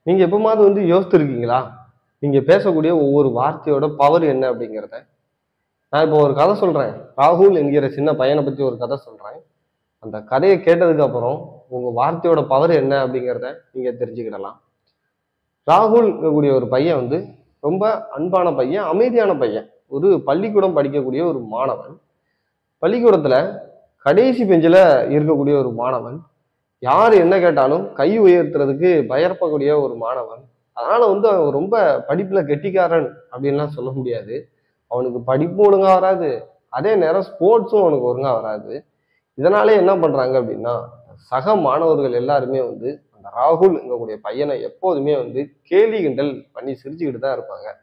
நீங்க எப்பமாவது வந்து யோசிச்சிருக்கீங்களா? நீங்க பேசக்கூடிய ஒவ்வொரு வார்த்தையோட பவர் என்ன அப்படிங்கிறத? நான் இப்போ ஒரு கதை சொல்றேன். ராகுல் என்கிற சின்ன பையன பத்தி ஒரு கதை சொல்றேன். அந்த கதைய கேட்டதுக்கு அப்புறம், உங்க வார்த்தையோட பவர் என்ன அப்படிங்கிறத நீங்க தெரிஞ்சுக்கிடலாம். ராகுல் இருக்கக்கூடிய ஒரு பையன் வந்து ரொம்ப அன்பான பையன், அமைதியான பையன். ஒரு பள்ளிக்கூடம் படிக்கக்கூடிய ஒரு மாணவன். பள்ளிக்கூடத்துல கடைசி பெஞ்சுல இருக்கக்கூடிய ஒரு மாணவன். யார் என்ன கேட்டாலும் கை உயர்த்துறதுக்கு பயப்படக்கூடிய ஒரு மாணவன். அதனால வந்து அவன் ரொம்ப படிப்புல கெட்டிக்காரன் அப்படின்லாம் சொல்ல முடியாது. அவனுக்கு படிப்பும் ஒழுங்கா வராது. அதே நேரம் ஸ்போர்ட்ஸும் அவனுக்கு ஒழுங்கா வராது. இதனாலே என்ன பண்றாங்க அப்படின்னா, சக மாணவர்கள் எல்லாருமே வந்து அந்த ராகுல்ங்கக்கூடிய பையனை எப்போதுமே வந்து கேலி கிண்டல் பண்ணி சிரிச்சுக்கிட்டு தான் இருப்பாங்க.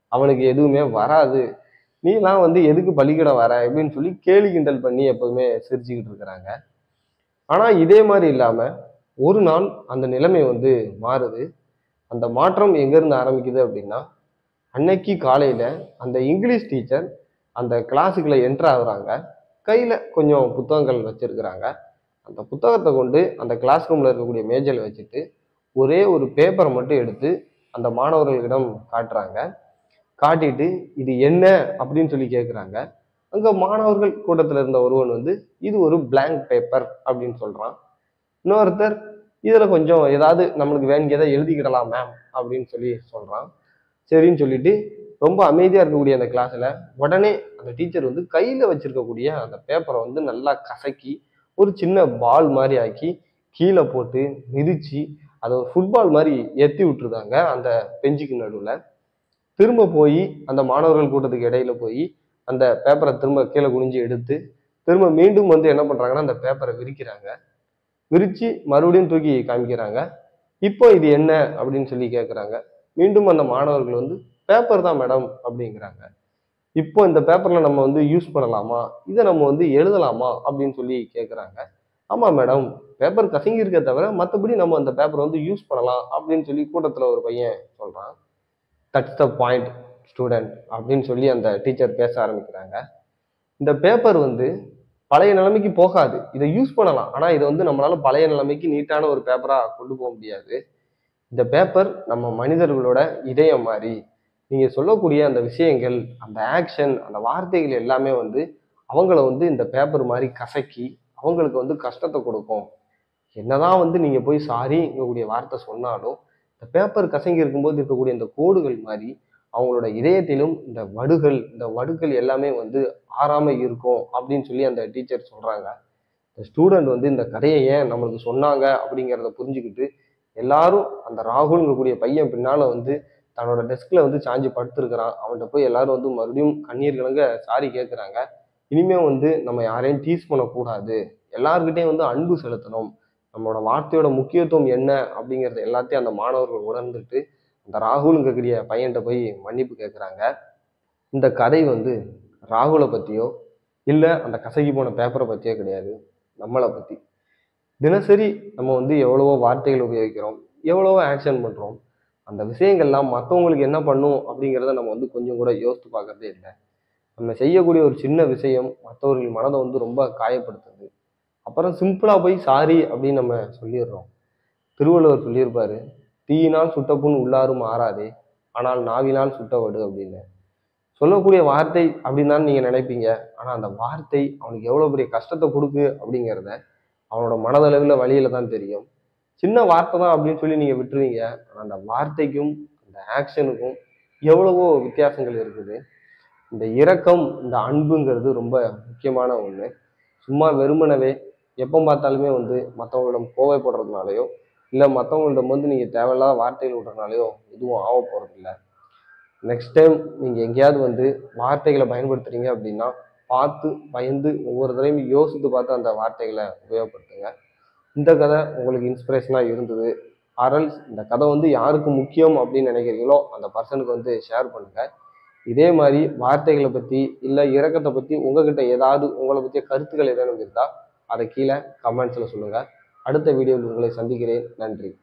அவனுக்கு எதுவுமே வராது. நீலாம் வந்து எதுக்கு பள்ளிக்கூடம் வர? இப்படின்னு சொல்லி கேலி கிண்டல் பண்ணி எப்போதுமே சிரிச்சுக்கிட்டு இருக்கிறாங்க. ஆனா இதே மாரி இல்லாம, ஒரு நாள் அந்த நிலைமை வந்து மாறுது. அந்த மாற்றம் எங்கேருந்து ஆரம்பிக்குது அப்படின்னா, அன்னைக்கு காலையில அந்த இங்கிலீஷ் டீச்சர் அந்த கிளாஸுக்குள்ள என்டர் ஆகுறாங்க. கையில கொஞ்சம் புத்தகங்கள் வச்சிருக்கிறாங்க. அந்த புத்தகத்த கொண்டு அந்த கிளாஸ் ரூம்ல இருக்கக்கூடிய மேஜையில வச்சுட்டு, ஒரே ஒரு பேப்பர மட்டும் எடுத்து அந்த மாணவர்களிடம் காட்டுறாங்க. காட்டிட்டு, "இது என்ன?" அப்படின்னு சொல்லி கேட்குறாங்க. அங்க மாணவர்கள் கூட்டத்துல இருந்த ஒருவன் வந்து, "இது ஒரு பிளாங்க் பேப்பர்" அப்படின்னு சொல்றான். இன்னொருத்தர், "இதுல கொஞ்சம் ஏதாவது நம்மளுக்கு வேண்டியதை எழுதிக்கிடலாம் மேம்" அப்படின்னு சொல்லி சொல்றான். சரின்னு சொல்லிட்டு, ரொம்ப அமைதியா இருக்கக்கூடிய அந்த கிளாஸ்ல, உடனே அந்த டீச்சர் வந்து கையில வச்சிருக்கக்கூடிய அந்த பேப்பர வந்து நல்லா கசக்கி, ஒரு சின்ன பால் மாரி ஆக்கி, கீழ போட்டு மிதிச்சு, அத ஒரு ஃபுட்பால் மாரி எத்தி விட்டுருதாங்க அந்த பெஞ்சுக்கு நடுவுல. திரும்ப போயி அந்த மாணவர்கள் கூட்டத்துக்கு இடையில போயி, அந்த பேப்பர திரும்ப கீழ குனிஞ்சு எடுத்து, திரும்ப மீண்டும் வந்து என்ன பண்றாங்கன்னா, அந்த பேப்பர விரிக்கிறாங்க. விரிச்சு மறுபடியும் தூக்கி காமிக்கிறாங்க. "இப்போ இது என்ன?" அப்படின்னு சொல்லி கேட்கறாங்க. மீண்டும் அந்த மாணவர்கள் வந்து, "பேப்பர் தான் மேடம்" அப்படிங்கிறாங்க. "இப்போ இந்த பேப்பர்ல நம்ம வந்து யூஸ் பண்ணலாமா? இத நம்ம வந்து எழுதலாமா?" அப்படின்னு சொல்லி கேட்கறாங்க. "ஆமா மேடம். பேப்பர் கசங்கியிருக்கே தவிர, மத்தபடி நம்ம அந்த பேப்பர வந்து யூஸ் பண்ணலாம்" அப்படின்னு சொல்லி கூட்டத்துல ஒரு பையன் சொல்றான். "தட்ஸ் த பாயிண்ட் ஸ்டூடண்ட்" அப்படின்னு சொல்லி அந்த டீச்சர் பேச ஆரம்பிக்கிறாங்க. இந்த பேப்பர் வந்து பழைய நிலைமைக்கு போகாது. இத யூஸ் பண்ணலாம். ஆனா இத வந்து நம்மளால பழைய நிலைமைக்கு நீட்டான ஒரு பேப்பரா கொண்டு போ முடியாது. இந்த பேப்பர் நம்ம மனிதர்களோட இதயம் மாரி. நீங்க சொல்லக்கூடிய அந்த விஷயங்கள், அந்த ஆக்ஷன், அந்த வார்த்தைகள் எல்லாமே வந்து அவங்கள வந்து இந்த பேப்பர் மாரி கசக்கி, அவங்களுக்கு வந்து கஷ்டத்த குடுக்கும். என்னதான் வந்து நீங்க போய் சாரிங்கக்கூடிய வார்த்தை சொன்னாலும், இந்த பேப்பர் கசங்கி இருக்கும்போது இருக்கக்கூடிய இந்த கோடுகள் மாரி, அவங்களோட இதயத்திலும் இந்த வடுக்கள் எல்லாமே வந்து ஆறாம இருக்கும் அப்படின்னு சொல்லி அந்த டீச்சர் சொல்றாங்க. இந்த ஸ்டூடண்ட் வந்து இந்த கதைய ஏன் நம்மளுக்கு சொன்னாங்க அப்படிங்கிறத புரிஞ்சுக்கிட்டு, எல்லாரும் அந்த ராகுல்ங்கக்கூடிய பையன் பின்னால வந்து தன்னோட டெஸ்க்ல வந்து சாஞ்சு படுத்திருக்கிறான். அவன்ட்ட போய் எல்லாரும் வந்து மறுபடியும் கண்ணீர் கலங்க சாரி கேட்கறாங்க. இனிமே வந்து நம்ம யாரையும் டீஸ் பண்ணக்கூடாது. எல்லார்கிட்டயும் வந்து அன்பு செலுத்தணும். நம்மளோட வார்த்தையோட முக்கியத்துவம் என்ன அப்படிங்கிறது எல்லாத்தையும் அந்த மாணவர்கள் உணர்ந்துட்டு, அந்த ராகுல்ங்கக்கூடிய பையன்ட்ட போய் மன்னிப்பு கேட்கறாங்க. இந்த கதை வந்து ராகுல பத்தியோ, இல்ல அந்த கசக்கி போன பேப்பர பத்தியோ கிடையாது. நம்மள பத்தி. தினசரி நம்ம வந்து எவ்வளவோ வார்த்தைகள் உபயோகிக்கிறோம். எவ்வளவோ ஆக்ஷன் பண்றோம். அந்த விஷயங்கள்லாம் மத்தவங்களுக்கு என்ன பண்ணும் அப்படிங்கிறத நம்ம வந்து கொஞ்சம் கூட யோசித்து பார்க்கிறதே இல்ல. நம்ம செய்யக்கூடிய ஒரு சின்ன விஷயம் மத்தவர்கள் மனத வந்து ரொம்ப காயப்படுத்துது. அப்புறம் சிம்பிளா போய் சாரி அப்படின்னு நம்ம சொல்லிடுறோம். திருவள்ளுவர் சொல்லியிருப்பாரு, "தீயினால் சுட்ட புண் உள்ளாரும் ஆறாதே, ஆனால் நாவினால் சுட்ட வடு" அப்படின்னு. சொல்லக்கூடிய வார்த்தை அப்படின்னு தான் நீங்க நினைப்பீங்க. ஆனா அந்த வார்த்தை அவனுக்கு எவ்வளவு பெரிய கஷ்டத்த குடுக்கு அப்படிங்கிறத அவனோட மனதளவுல வலியில தான் தெரியும். சின்ன வார்த்தை தான் அப்படின்னு சொல்லி நீங்க விட்டுருவீங்க. ஆனா அந்த வார்த்தைக்கும், அந்த ஆக்ஷனுக்கும் எவ்வளவோ வித்தியாசங்கள் இருக்குது. இந்த இரக்கம், இந்த அன்புங்கிறது ரொம்ப முக்கியமான ஒண்ணு. சும்மா வெறுமனவே எப்ப பார்த்தாலுமே வந்து மத்தவங்களிடம் கோவப்படுறதுனாலயோ, இல்ல மத்தவங்களிடம் வந்து நீங்க தேவையில்லாத வார்த்தைகள் விடுறதுனாலயோ எதுவும் ஆவப் போறதில்ல. நெக்ஸ்ட் டைம் நீங்க எங்கேயாவது வந்து வார்த்தைகள பயன்படுத்துறீங்க அப்படின்னா, பார்த்து, பயந்து ஒவ்வொரு தடவையும் யோசித்து பார்த்து அந்த வார்த்தைகள உபயோகப்படுத்துங்க. இந்த கதை உங்களுக்கு இன்ஸ்பிரேஷனா இருந்தது. ஆர்எல்ஸ் இந்த கதை வந்து யாருக்கு முக்கியம் அப்படின்னு நினைக்கிறீங்களோ, அந்த பர்சனுக்கு வந்து ஷேர் பண்ணுங்க. இதே மாரி வார்த்தைகள பத்தி, இல்ல இரக்கத்த பத்தி உங்ககிட்ட ஏதாவது உங்கள பத்திய கருத்துக்கள் ஏதேனும் இருந்தா, அத கீழ கமெண்ட்ஸ்ல சொல்லுங்க. அடுத்த வீடியோவில் உங்களை சந்திக்கிறேன். நன்றி.